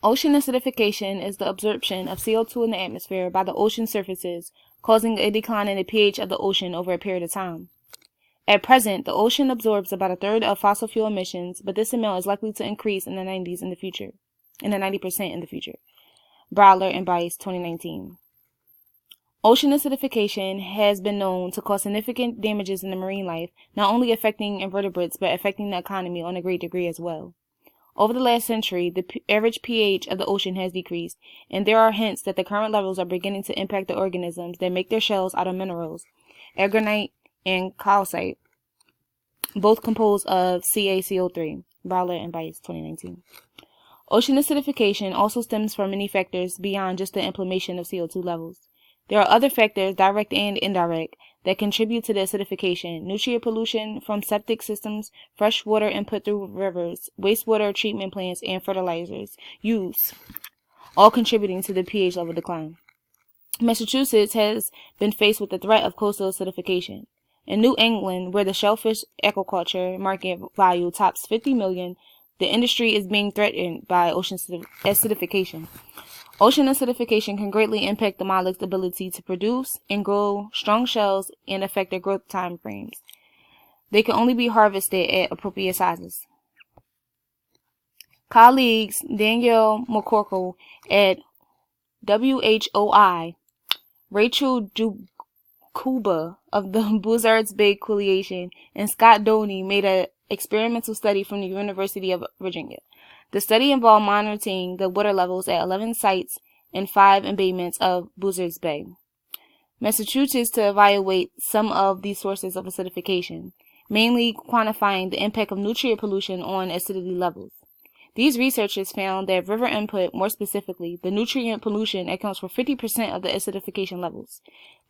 Ocean acidification is the absorption of CO2 in the atmosphere by the ocean surfaces, causing a decline in the pH of the ocean over a period of time. At present, the ocean absorbs about a third of fossil fuel emissions, but this amount is likely to increase in the 90% in the future. Browler and Bice, 2019. Ocean acidification has been known to cause significant damages in the marine life, not only affecting invertebrates, but affecting the economy on a great degree as well. Over the last century, the average pH of the ocean has decreased, and there are hints that the current levels are beginning to impact the organisms that make their shells out of minerals, aragonite and calcite, both composed of CaCO3. Browler and Bice, 2019. Ocean acidification also stems from many factors beyond just the inflammation of CO2 levels. There are other factors, direct and indirect, that contribute to the acidification: nutrient pollution from septic systems, fresh water input through rivers, wastewater treatment plants, and fertilizers use, all contributing to the pH level decline. Massachusetts has been faced with the threat of coastal acidification. In New England, where the shellfish aquaculture market value tops $50 million, the industry is being threatened by ocean acidification. Ocean acidification can greatly impact the mollusk's ability to produce and grow strong shells and affect their growth time frames. They can only be harvested at appropriate sizes. Colleagues Danielle McCorkle at WHOI, Rachel Kuba of the Buzzards Bay Coalition, and Scott Doney made an experimental study from the University of Virginia. The study involved monitoring the water levels at 11 sites and 5 embayments of Buzzards Bay, Massachusetts, to evaluate some of these sources of acidification, mainly quantifying the impact of nutrient pollution on acidity levels. These researchers found that river input, more specifically, the nutrient pollution, accounts for 50% of the acidification levels.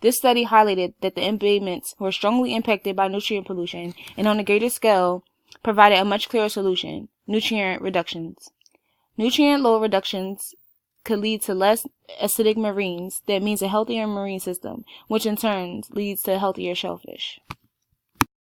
This study highlighted that the embayments were strongly impacted by nutrient pollution and, on a greater scale, provided a much clearer solution: nutrient reductions. Nutrient load reductions could lead to less acidic marines. That means a healthier marine system, which in turn leads to healthier shellfish.